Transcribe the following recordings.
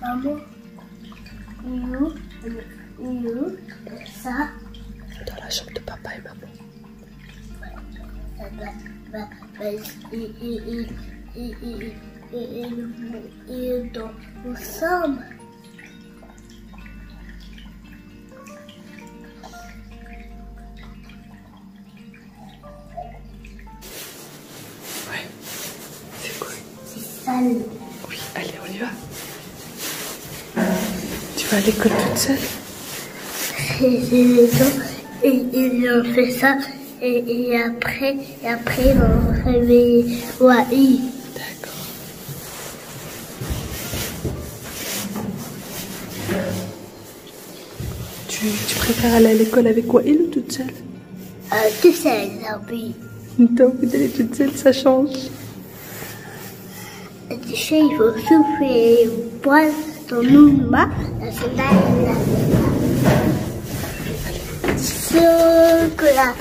Maman, où ça? Dans la chambre de papa et maman. Et dans ensemble. Ouais, c'est cool. C'est sale. Oui, allez, on y va. Tu vas à l'école toute seule? Les gens, ils ont fait ça et après ils vont réveiller Wahi. D'accord. Tu préfères aller à l'école avec Wael ou toute seule? Tout seul, oui. T'as envie d'aller toute seule, ça change. Tu sais, il faut souffler, boire ton nouma, la semaine. Chocolat.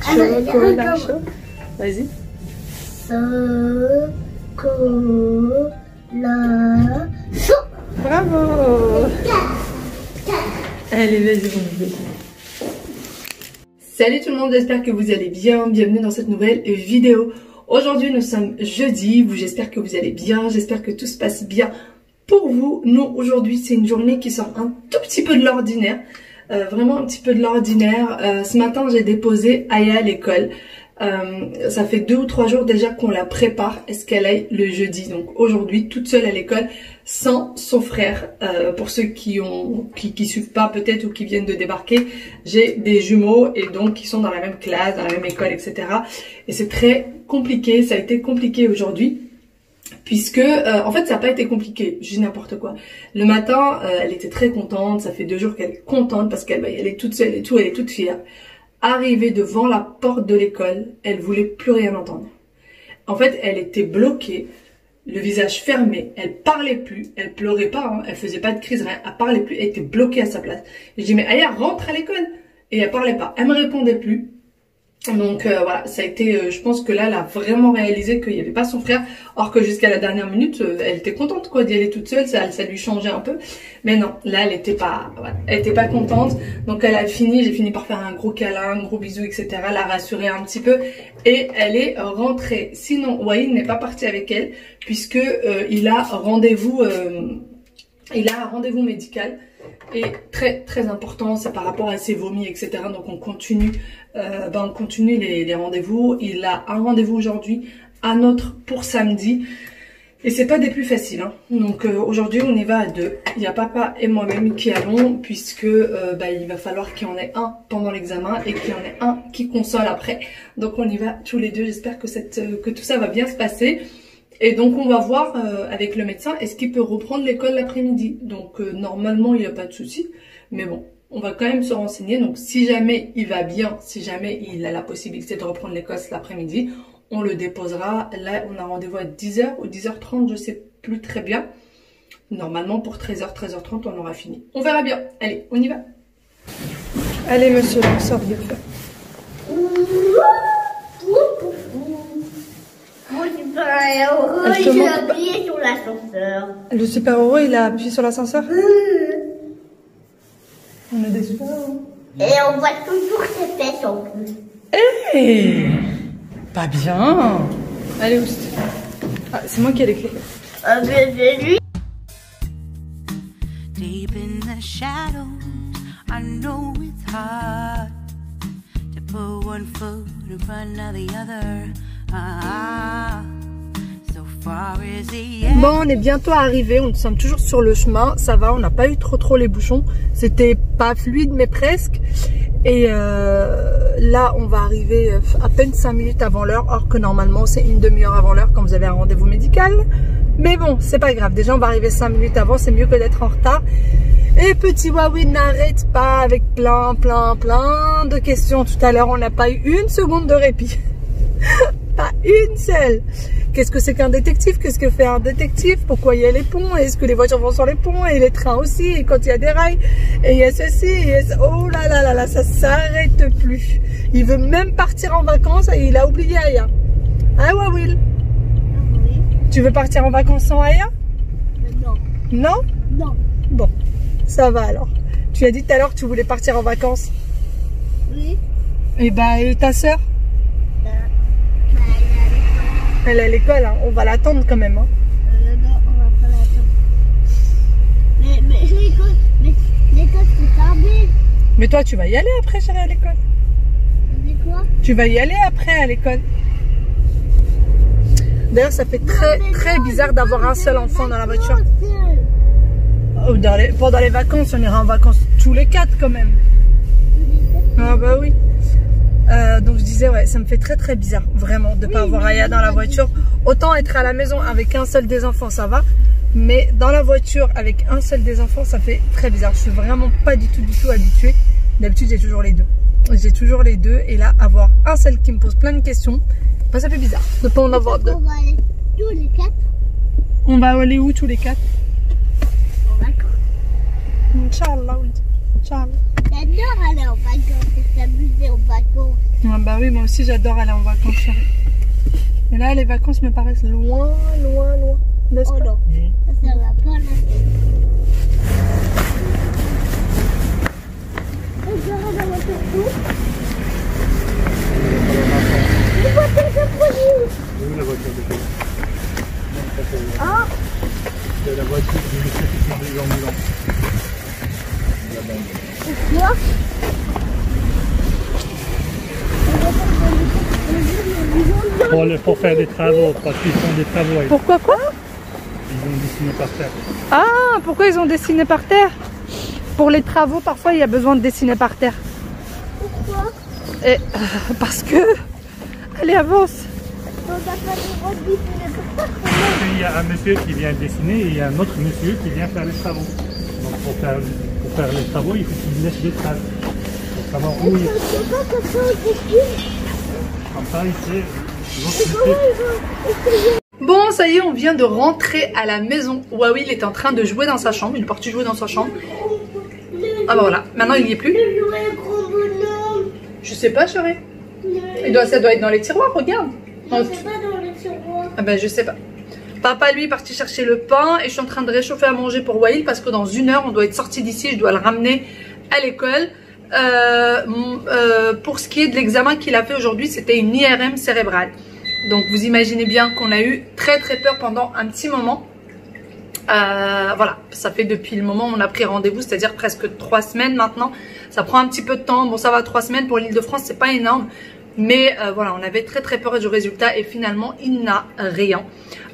Chocolat chaud. Vas-y. Chocolat chaud. Bravo. Allez, vas-y, mon bébé. Salut tout le monde, j'espère que vous allez bien. Bienvenue dans cette nouvelle vidéo. Aujourd'hui, nous sommes jeudi. J'espère que vous allez bien. J'espère que tout se passe bien pour vous. Nous, aujourd'hui, c'est une journée qui sort un tout petit peu de l'ordinaire. Vraiment un petit peu de l'ordinaire. Ce matin, j'ai déposé Aya à l'école. Ça fait 2 ou 3 jours déjà qu'on la prépare à ce qu'elle aille le jeudi. Donc aujourd'hui, toute seule à l'école, sans son frère. Pour ceux qui suivent pas peut-être ou qui viennent de débarquer, j'ai des jumeaux et donc qui sont dans la même classe, dans la même école, etc. Et c'est très compliqué. Ça a été compliqué aujourd'hui. Puisque en fait ça n'a pas été compliqué, je dis n'importe quoi. Le matin, elle était très contente, ça fait 2 jours qu'elle est contente parce qu'elle est toute seule et tout, elle est toute fière. Arrivée devant la porte de l'école, elle voulait plus rien entendre. En fait, elle était bloquée, le visage fermé, elle parlait plus, elle pleurait pas, hein, elle faisait pas de crise, rien, elle parlait plus, elle était bloquée à sa place. Et je dis mais Aya, rentre à l'école. Et elle parlait pas, elle me répondait plus. Donc voilà, ça a été, je pense que là, elle a vraiment réalisé qu'il n'y avait pas son frère, or que jusqu'à la dernière minute, elle était contente quoi d'y aller toute seule, ça lui changeait un peu. Mais non, là, elle était pas contente. Donc elle a fini, j'ai fini par faire un gros câlin, un gros bisou, etc. La rassurer un petit peu et elle est rentrée. Sinon, Wael n'est pas parti avec elle puisque il a un rendez-vous médical. Et très important, c'est par rapport à ses vomis, etc. Donc on continue les rendez-vous. Il a un rendez-vous aujourd'hui, un autre pour samedi. Et c'est pas des plus faciles, hein. Donc aujourd'hui on y va à 2. Il y a papa et moi-même qui allons, puisque il va falloir qu'il y en ait un pendant l'examen et qu'il y en ait un qui console après. Donc on y va tous les deux. J'espère que tout ça va bien se passer. Et donc on va voir avec le médecin, est-ce qu'il peut reprendre l'école l'après-midi. Donc normalement il n'y a pas de souci, mais bon, on va quand même se renseigner. Donc si jamais il va bien, si jamais il a la possibilité de reprendre l'école l'après-midi, on le déposera. Là on a rendez-vous à 10h ou 10h30, je sais plus très bien. Normalement pour 13h, 13h30 on aura fini. On verra bien. Allez, on y va. Allez monsieur, on sort de faire. Il a appuyé sur l'ascenseur. Le super-héros, il a appuyé sur l'ascenseur. On a des super-héros. Et on voit toujours ses fesses en plus. Hé, pas bien. Allez, où c'est? Ah, c'est moi qui ai les clés. Ah, mais c'est lui. Deep in the shadows, I know it's hard to put one foot in front of the other. Bon, on est bientôt arrivés, nous sommes toujours sur le chemin, ça va, on n'a pas eu trop les bouchons, c'était pas fluide mais presque. Et là on va arriver à peine 5 minutes avant l'heure, or que normalement c'est une demi-heure avant l'heure quand vous avez un rendez-vous médical. Mais bon, c'est pas grave, déjà on va arriver 5 minutes avant, c'est mieux que d'être en retard. Et petit Wael n'arrête pas avec plein de questions. Tout à l'heure on n'a pas eu une seconde de répit. pas une seule. Qu'est-ce que c'est qu'un détective? Qu'est-ce que fait un détective? Pourquoi il y a les ponts? Est-ce que les voitures vont sur les ponts? Et les trains aussi? Et quand il y a des rails? Et il y a ceci? Et il y a... Oh là là là là, ça s'arrête plus. Il veut même partir en vacances et il a oublié Aya. Hein, Wawil? Oui. Tu veux partir en vacances sans Aya? Non. Non? Non. Bon, ça va alors. Tu as dit tout à l'heure que tu voulais partir en vacances. Oui. Et bah, et ta soeur? Elle est à l'école, hein. On va l'attendre quand même. Hein. Non, on va pas l'attendre. Mais l'école c'est tardé. Mais toi, tu vas y aller après, chérie, à l'école. C'est quoi? Tu vas y aller après à l'école. D'ailleurs, ça fait très bizarre d'avoir un seul enfant dans la voiture. Oh, pendant les vacances, on ira en vacances tous les 4 quand même. Ah bah oui. Donc je disais, ouais, ça me fait très bizarre, vraiment, de ne pas avoir Aya dans la voiture. Autant être à la maison avec un seul des enfants, ça va. Mais dans la voiture avec un seul des enfants, ça fait très bizarre. Je suis vraiment pas du tout habituée. D'habitude, j'ai toujours les deux. J'ai toujours les deux. Et là, avoir un seul qui me pose plein de questions, bah, ça fait bizarre de ne pas en avoir deux. On va aller tous les 4. On va aller où tous les 4? En vacances. Inch'Allah, oui. Inch'Allah. J'adore aller en vacances et s'amuser en vacances. Ah bah oui, moi aussi j'adore aller en vacances, chérie. Mais là, les vacances me paraissent loin. N'est-ce Oh pas? non, ça va pas la tête. Je rentre dans la voiture où? La voiture de police. Où la voiture de police? Ah, C'est la voiture du monsieur qui conduit l'ambulance. quoi? Pour faire des travaux, parce qu'ils font des travaux. Pourquoi quoi? Ils ont dessiné par terre. Ah, pourquoi ils ont dessiné par terre? Pour les travaux, parfois, il y a besoin de dessiner par terre. Pourquoi? Et, parce que... Allez, avance. On n'a pas le droit de dessiner par terre. Il y a un monsieur qui vient dessiner et il y a un autre monsieur qui vient faire les travaux. Donc pour faire les travaux, il faut qu'il laisse des traces. Pour savoir où il est. C'est pas comme ça on dessine. Comme ça, il sait. Comment ils vont essayer? Bon, ça y est, on vient de rentrer à la maison. Wawil est en train de jouer dans sa chambre. Il est parti jouer dans sa chambre. Ah bah voilà, maintenant il n'y est plus. Le gros bonhomme. Je sais pas, chérie. Ça doit être dans les tiroirs, regarde. Non, c'est pas dans le tiroir. Ah ben je sais pas. Papa lui est parti chercher le pain et je suis en train de réchauffer à manger pour Wawil parce que dans 1 heure on doit être sorti d'ici, je dois le ramener à l'école. Pour ce qui est de l'examen qu'il a fait aujourd'hui, c'était une IRM cérébrale. Donc vous imaginez bien qu'on a eu très peur pendant un petit moment. Voilà, ça fait depuis le moment où on a pris rendez-vous, c'est-à-dire presque 3 semaines maintenant. Ça prend un petit peu de temps, bon ça va, 3 semaines pour l'Île-de-France, c'est pas énorme. Mais voilà, on avait très peur du résultat et finalement il n'a rien.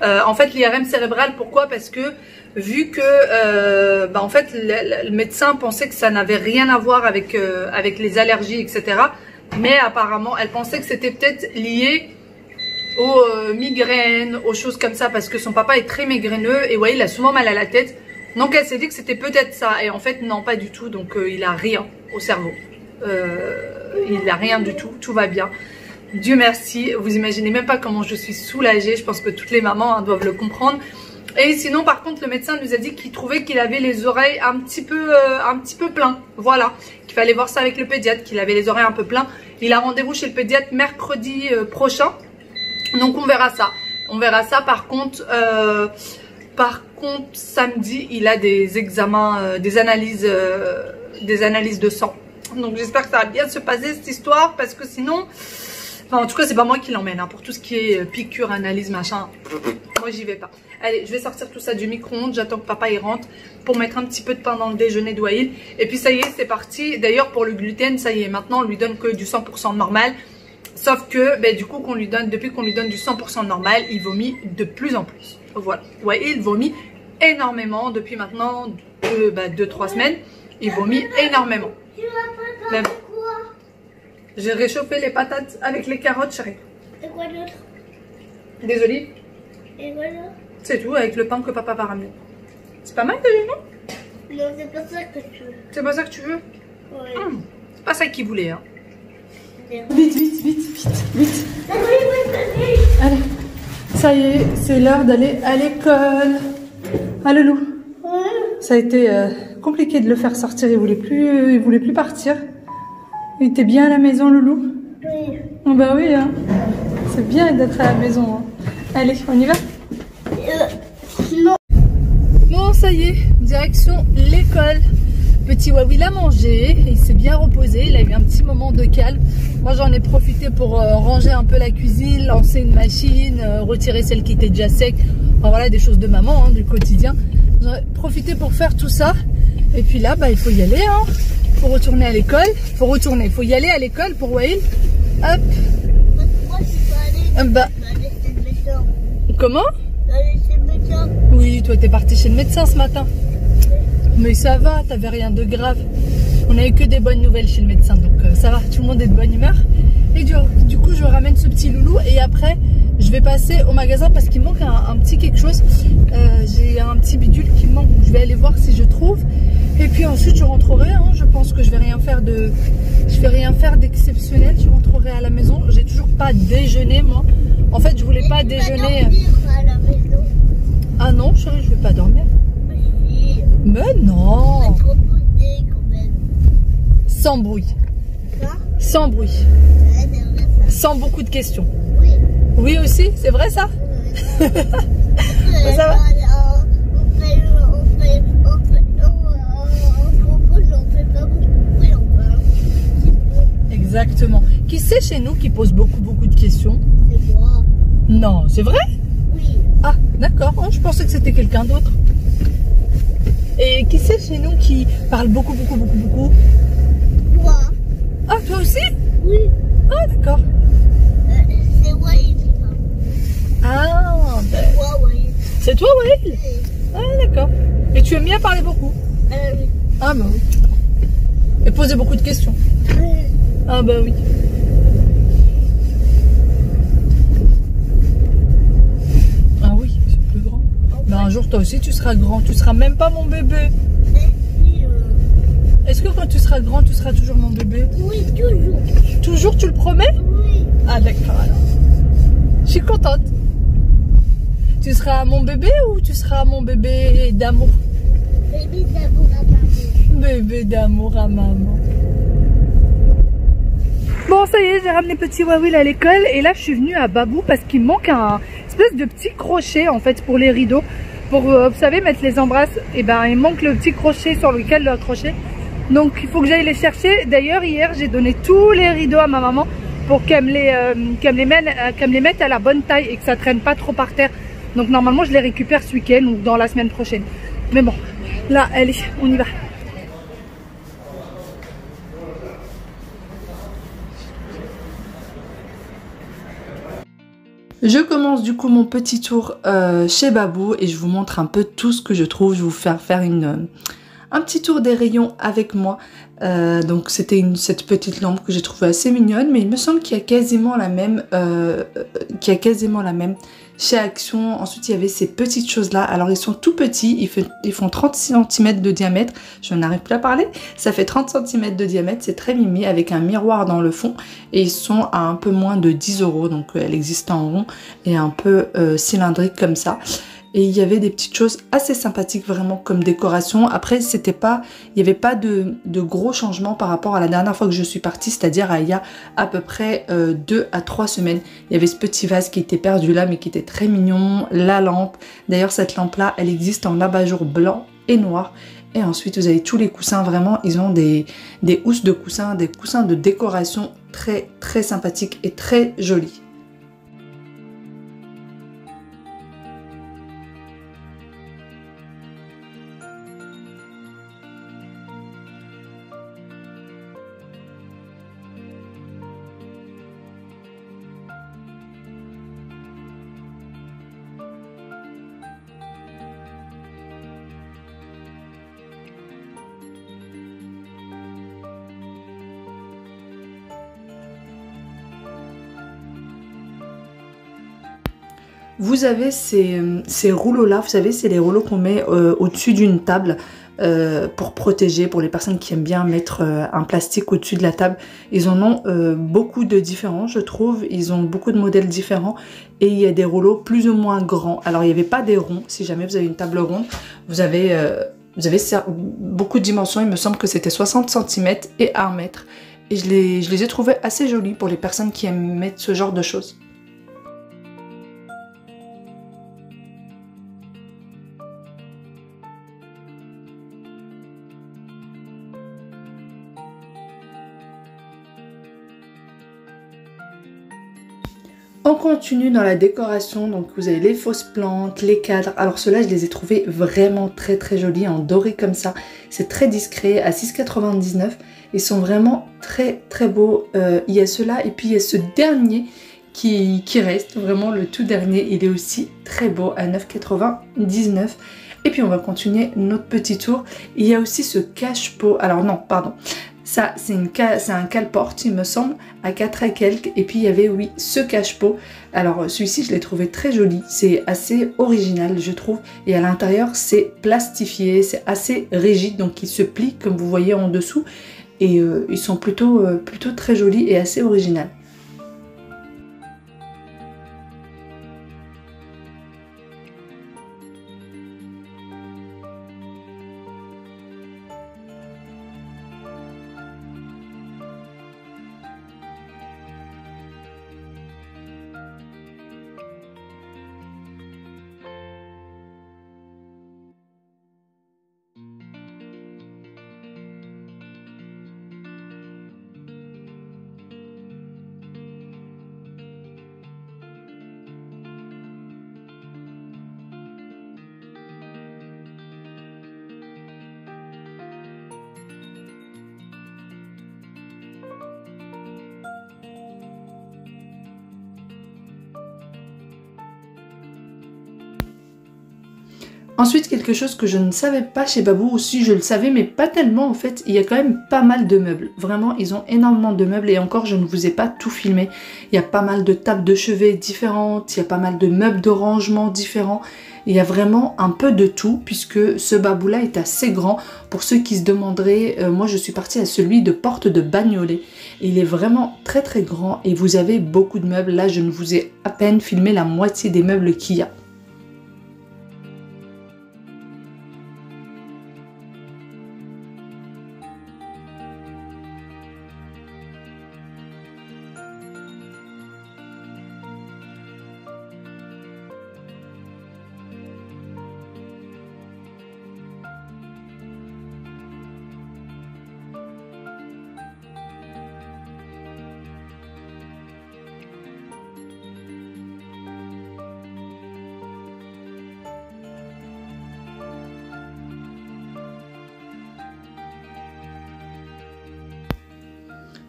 En fait l'IRM cérébrale, pourquoi? Parce que vu que en fait le médecin pensait que ça n'avait rien à voir avec les allergies, etc. Mais apparemment elle pensait que c'était peut-être lié aux migraines, aux choses comme ça, parce que son papa est très migraineux et ouais, il a souvent mal à la tête. Donc elle s'est dit que c'était peut-être ça et en fait non, pas du tout. Donc il a rien au cerveau. Il n'a rien du tout, tout va bien. Dieu merci, vous imaginez même pas comment je suis soulagée. Je pense que toutes les mamans doivent le comprendre. Et sinon par contre le médecin nous a dit qu'il trouvait qu'il avait les oreilles un petit peu plein. Voilà, qu'il fallait voir ça avec le pédiatre, qu'il avait les oreilles un peu plein. Il a rendez-vous chez le pédiatre mercredi prochain. Donc on verra ça. On verra ça. Par contre samedi il a des examens, des analyses de sang. Donc j'espère que ça va bien se passer cette histoire parce que sinon, enfin en tout cas c'est pas moi qui l'emmène hein, pour tout ce qui est piqûre, analyse, machin. Moi j'y vais pas. Allez, je vais sortir tout ça du micro-ondes. J'attends que papa y rentre pour mettre un petit peu de pain dans le déjeuner de Wawil. Et puis ça y est, c'est parti. D'ailleurs pour le gluten, ça y est, maintenant on lui donne que du 100% normal. Sauf que du coup depuis qu'on lui donne du 100% normal, il vomit de plus en plus. Voilà. Ouais, il vomit énormément depuis maintenant 2-3 semaines. Il vomit énormément. Tu vas préparer quoi? J'ai réchauffé les patates avec les carottes, chérie. Et quoi d'autre? Des olives. Et voilà. C'est tout, avec le pain que papa va ramener. C'est pas mal déjà, non? Non, c'est pas ça que tu veux. C'est pas ça que tu veux? Ouais. C'est pas ça qu'il voulait, hein. Vite, vite, vite, vite, vite. Allez, ça y est, c'est l'heure d'aller à l'école. Ah, le loup. Ça a été compliqué de le faire sortir, il voulait plus partir. Il était bien à la maison, le loup? Oui. Oh bah oui, hein. C'est bien d'être à la maison. Hein. Allez, on y va? Non. Bon, ça y est, direction l'école. Petit Wawi l'a mangé, il s'est bien reposé, il a eu un petit moment de calme. Moi j'en ai profité pour ranger un peu la cuisine, lancer une machine, retirer celle qui était déjà sec. Enfin, voilà, des choses de maman, hein, du quotidien. J'en ai profité pour faire tout ça. Et puis là, bah, il faut y aller, hein. Faut retourner à l'école. Faut y aller à l'école pour Wail. Hop. Moi, je suis pas allée. Bah. Chez le médecin. Comment? Chez le médecin. Oui, toi t'es parti chez le médecin ce matin. Mais ça va, t'avais rien de grave. On a eu que des bonnes nouvelles chez le médecin, donc ça va, tout le monde est de bonne humeur. Et du coup, je ramène ce petit loulou et après, je vais passer au magasin parce qu'il manque un petit quelque chose. J'ai un petit bidule qui me manque, donc je vais aller voir si je trouve. Et puis ensuite, je rentrerai. Hein. Je pense que je vais rien faire d'exceptionnel. Je rentrerai à la maison. J'ai toujours pas déjeuné, moi. En fait, je voulais pas déjeuner. À la maison. Ah non, chérie, je vais pas dormir. Oui. Mais non. On va se reposer quand même. Sans bruit. Quoi? Sans bruit. Ouais, c'est vrai ça. Sans beaucoup de questions. Oui. Oui aussi, c'est vrai ça? Ça va? Exactement. Qui c'est chez nous qui pose beaucoup de questions? C'est moi. Non, c'est vrai? Oui. Ah, d'accord. Oh, je pensais que c'était quelqu'un d'autre. Et qui c'est chez nous qui parle beaucoup? Moi. Ah, toi aussi? Oui. Ah, d'accord. C'est Waïd. Ah, ben, Moi, Waïd. c'est toi, Waïl? Oui. Ah, d'accord. Et tu aimes bien parler beaucoup? Oui. Ah, bah oui. Et poser beaucoup de questions? Ah, bah oui. Ah oui, c'est plus grand. Mais un jour, toi aussi, tu seras grand. Tu seras même pas mon bébé. Est-ce que quand tu seras grand, tu seras toujours mon bébé? Oui, toujours. Toujours, tu le promets? Oui. Ah, d'accord, alors. Je suis contente. Tu seras mon bébé ou tu seras mon bébé d'amour? Bébé d'amour à maman. Bébé d'amour à maman. Bon, ça y est, j'ai ramené petit Wawil à l'école et là je suis venue à Babou parce qu'il me manque un espèce de petit crochet en fait pour les rideaux. Pour, vous savez, mettre les embrasses, et ben il manque le petit crochet sur lequel le accrocher. Donc il faut que j'aille les chercher. D'ailleurs, hier j'ai donné tous les rideaux à ma maman pour qu'elle me les mette à la bonne taille et que ça traîne pas trop par terre. Donc normalement je les récupère ce week-end ou dans la semaine prochaine. Mais bon, là, allez, on y va. Je commence du coup mon petit tour chez Babou et je vous montre un peu tout ce que je trouve. Je vais vous faire un petit tour des rayons avec moi. Donc c'était cette petite lampe que j'ai trouvée assez mignonne, mais il me semble qu'il y a quasiment la même, chez Action. Ensuite il y avait ces petites choses là. Alors ils sont tout petits, ils font 30 cm de diamètre. Je n'arrive plus à parler. Ça fait 30 cm de diamètre, c'est très mimi avec un miroir dans le fond et ils sont à un peu moins de 10 €. Donc elle existe en rond et un peu cylindrique comme ça. Et il y avait des petites choses assez sympathiques vraiment comme décoration. Après, il n'y avait pas de gros changements par rapport à la dernière fois que je suis partie, c'est-à-dire il y a à peu près 2 à 3 semaines. Il y avait ce petit vase qui était perdu là, mais qui était très mignon. La lampe. D'ailleurs, cette lampe-là, elle existe en abat-jour blanc et noir. Et ensuite, vous avez tous les coussins. Vraiment, ils ont des housses de coussins, des coussins de décoration très, très sympathiques et très jolis. Vous avez ces rouleaux là, vous savez c'est les rouleaux qu'on met au-dessus d'une table pour protéger, pour les personnes qui aiment bien mettre un plastique au-dessus de la table. Ils en ont beaucoup de différents, je trouve. Ils ont beaucoup de modèles différents et il y a des rouleaux plus ou moins grands. Alors il n'y avait pas des ronds. Si jamais vous avez une table ronde, vous avez beaucoup de dimensions. Il me semble que c'était 60 cm et 1 mètre. Et je les ai trouvés assez jolis pour les personnes qui aiment mettre ce genre de choses. On continue dans la décoration, donc vous avez les fausses plantes, les cadres. Alors ceux-là, je les ai trouvés vraiment très jolis, en doré comme ça. C'est très discret, à 6,99 €. Ils sont vraiment très beaux. Il y a ceux-là et puis il y a ce dernier qui reste, vraiment le tout dernier. Il est aussi très beau à 9,99 €. Et puis on va continuer notre petit tour. Il y a aussi ce cache-pot. Alors non, pardon. Ça, c'est un cale-porte, il me semble, à 4 et quelques. Et puis, il y avait, oui, ce cache-pot. Alors, celui-ci, je l'ai trouvé très joli. C'est assez original, je trouve. Et à l'intérieur, c'est plastifié, c'est assez rigide. Donc, il se plie, comme vous voyez en dessous. Et ils sont plutôt très jolis et assez originaux. Ensuite, quelque chose que je ne savais pas chez Babou, aussi je le savais, mais pas tellement en fait, il y a quand même pas mal de meubles. Vraiment, ils ont énormément de meubles et encore, je ne vous ai pas tout filmé. Il y a pas mal de tables de chevet différentes, il y a pas mal de meubles de rangement différents. Il y a vraiment un peu de tout puisque ce Babou-là est assez grand. Pour ceux qui se demanderaient, moi je suis partie à celui de Porte de Bagnolet. Et il est vraiment très grand et vous avez beaucoup de meubles. Là, je ne vous ai à peine filmé la moitié des meubles qu'il y a.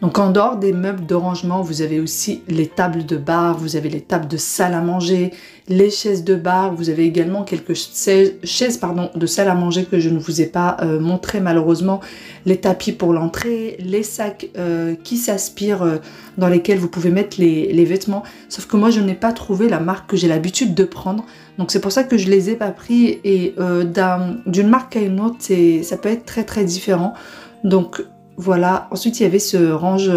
Donc en dehors des meubles de rangement, vous avez aussi les tables de bar, vous avez les tables de salle à manger, les chaises de bar, vous avez également quelques chaises de salle à manger que je ne vous ai pas montré malheureusement, les tapis pour l'entrée, les sacs qui s'aspirent dans lesquels vous pouvez mettre les vêtements, sauf que moi je n'ai pas trouvé la marque que j'ai l'habitude de prendre, donc c'est pour ça que je les ai pas pris et d'une marque à une autre, ça peut être très différent, donc voilà. Ensuite il y avait ce range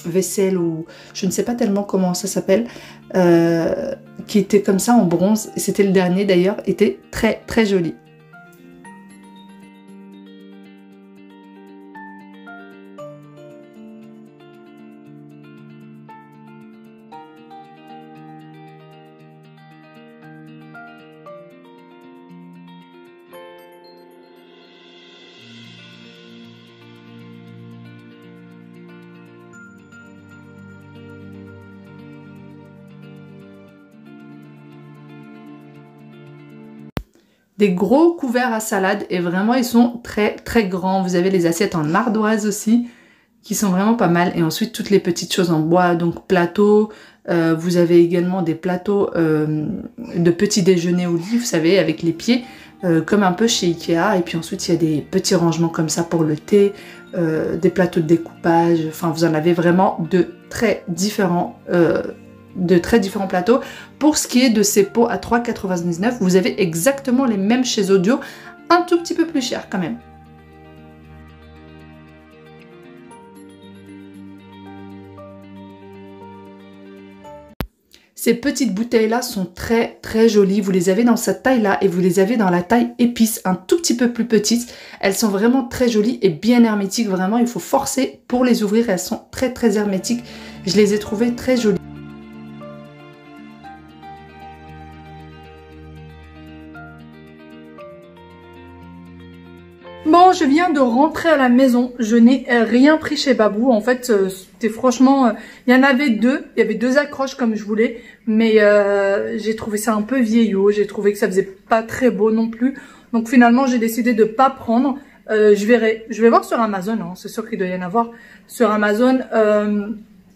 vaisselle ou je ne sais pas tellement comment ça s'appelle, qui était comme ça en bronze, et c'était le dernier d'ailleurs, était très joli. Des gros couverts à salade et vraiment ils sont très grands. Vous avez les assiettes en ardoise aussi qui sont vraiment pas mal. Et ensuite toutes les petites choses en bois, donc plateaux. Vous avez également des plateaux de petit déjeuner au lit, vous savez, avec les pieds, comme un peu chez Ikea. Et puis ensuite il y a des petits rangements comme ça pour le thé, des plateaux de découpage. Enfin vous en avez vraiment de très différents plateaux. Pour ce qui est de ces pots à 3,99 €, vous avez exactement les mêmes chez Audio, un tout petit peu plus cher quand même. Ces petites bouteilles-là sont très très jolies. Vous les avez dans cette taille-là et vous les avez dans la taille épice, un tout petit peu plus petite. Elles sont vraiment très jolies et bien hermétiques. Vraiment, il faut forcer pour les ouvrir. Elles sont très très hermétiques. Je les ai trouvées très jolies. Bon, je viens de rentrer à la maison. Je n'ai rien pris chez Babou. En fait, c'était franchement... il y en avait deux. Il y avait deux accroches comme je voulais. Mais j'ai trouvé ça un peu vieillot. J'ai trouvé que ça faisait pas très beau non plus. Donc finalement, j'ai décidé de pas prendre. Je verrai. Je vais voir sur Amazon. Hein. C'est sûr qu'il doit y en avoir sur Amazon.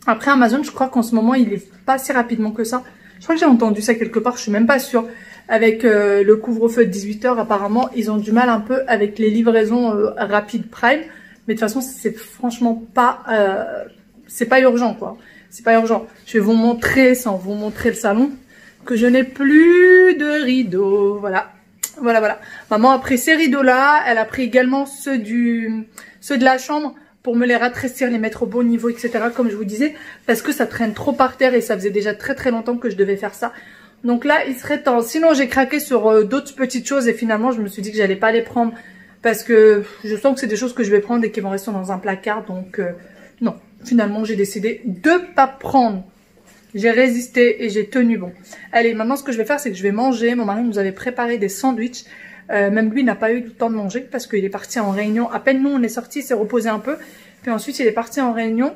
Après Amazon, je crois qu'en ce moment, il est pas si rapidement que ça. Je crois que j'ai entendu ça quelque part. Je suis même pas sûre. Avec le couvre-feu de 18 h, apparemment, ils ont du mal un peu avec les livraisons rapides Prime. Mais de toute façon, c'est franchement pas... c'est pas urgent, quoi. C'est pas urgent. Je vais vous montrer, sans vous montrer le salon, que je n'ai plus de rideaux. Voilà. Voilà, voilà. Maman a pris ces rideaux-là. Elle a pris également ceux de la chambre pour me les ratrécir, les mettre au bon niveau, etc. Comme je vous disais. Parce que ça traîne trop par terre et ça faisait déjà très très longtemps que je devais faire ça. Donc là, il serait temps. Sinon, j'ai craqué sur d'autres petites choses et finalement, je me suis dit que j'allais pas les prendre parce que je sens que c'est des choses que je vais prendre et qui vont rester dans un placard. Donc non, finalement, j'ai décidé de pas prendre. J'ai résisté et j'ai tenu bon. Allez, maintenant, ce que je vais faire, c'est que je vais manger. Mon mari nous avait préparé des sandwichs. Même lui n'a pas eu le temps de manger parce qu'il est parti en réunion. À peine nous, on est sortis, il s'est reposé un peu. Puis ensuite, il est parti en réunion.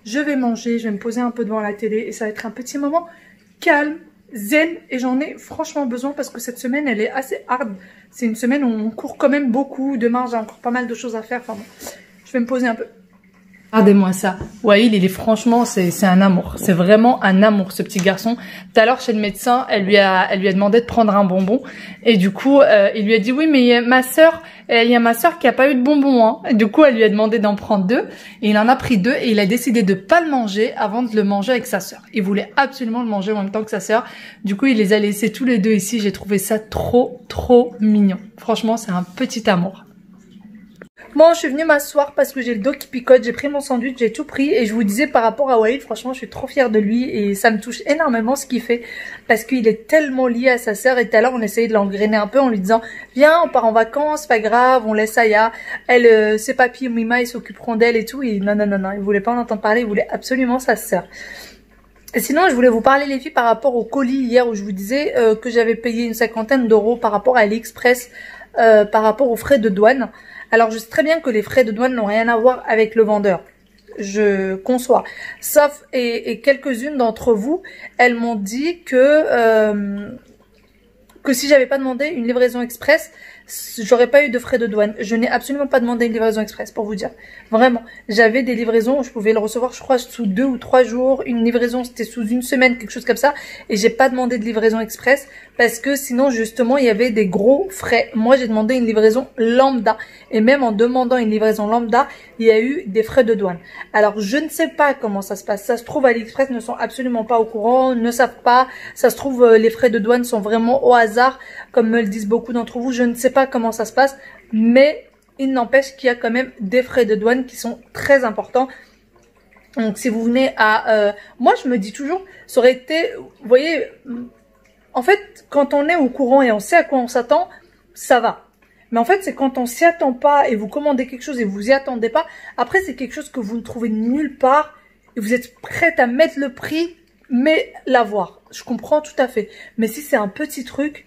Je vais manger, je vais me poser un peu devant la télé et ça va être un petit moment calme, zen, et j'en ai franchement besoin parce que cette semaine elle est assez hard. C'est une semaine où on court quand même beaucoup. Demain j'ai encore pas mal de choses à faire. Enfin bon, je vais me poser un peu. Regardez-moi ça. Waïl, il est franchement, c'est un amour. C'est vraiment un amour, ce petit garçon. Tout à l'heure, chez le médecin, elle lui a demandé de prendre un bonbon. Et du coup, il lui a dit, oui, mais il y a ma sœur qui a pas eu de bonbon, hein. Et du coup, elle lui a demandé d'en prendre deux. Et il en a pris deux et il a décidé de pas le manger avant de le manger avec sa sœur. Il voulait absolument le manger en même temps que sa sœur. Du coup, il les a laissés tous les deux ici. J'ai trouvé ça trop, trop mignon. Franchement, c'est un petit amour. Bon, je suis venue m'asseoir parce que j'ai le dos qui picote, j'ai pris mon sandwich, j'ai tout pris et je vous disais par rapport à Waïl, franchement je suis trop fière de lui et ça me touche énormément ce qu'il fait parce qu'il est tellement lié à sa sœur et tout à l'heure on essayait de l'engrainer un peu en lui disant viens on part en vacances, pas grave, on laisse Aya, elle, ses papis ou Mima ils s'occuperont d'elle et tout et non, il voulait pas en entendre parler, il voulait absolument sa sœur. Et sinon, je voulais vous parler les filles par rapport au colis hier où je vous disais que j'avais payé une 50aine d'euros par rapport à AliExpress, par rapport aux frais de douane. Alors, je sais très bien que les frais de douane n'ont rien à voir avec le vendeur. Je conçois. Sauf, et quelques-unes d'entre vous, elles m'ont dit que si j'avais pas demandé une livraison express, j'aurais pas eu de frais de douane. Je n'ai absolument pas demandé une livraison express pour vous dire. Vraiment, j'avais des livraisons où je pouvais le recevoir, je crois, sous 2 ou 3 jours. Une livraison, c'était sous une semaine, quelque chose comme ça. Et j'ai pas demandé de livraison express parce que sinon, justement, il y avait des gros frais. Moi, j'ai demandé une livraison lambda. Et même en demandant une livraison lambda, il y a eu des frais de douane. Alors, je ne sais pas comment ça se passe. Ça se trouve, AliExpress ne sont absolument pas au courant, ne savent pas. Ça se trouve, les frais de douane sont vraiment au hasard, comme me le disent beaucoup d'entre vous. Je ne sais pas comment ça se passe, mais il n'empêche qu'il y a quand même des frais de douane qui sont très importants. Donc si vous venez à... moi je me dis toujours, ça aurait été... Vous voyez, en fait, quand on est au courant et on sait à quoi on s'attend, ça va. Mais en fait, c'est quand on s'y attend pas et vous commandez quelque chose et vous y attendez pas, après c'est quelque chose que vous ne trouvez nulle part et vous êtes prête à mettre le prix, mais l'avoir. Je comprends tout à fait. Mais si c'est un petit truc,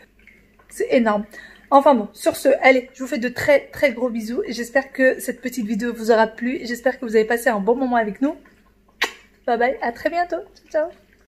c'est énorme. Enfin bon, sur ce, allez, je vous fais de très très gros bisous. J'espère que cette petite vidéo vous aura plu. J'espère que vous avez passé un bon moment avec nous. Bye bye, à très bientôt. Ciao, ciao.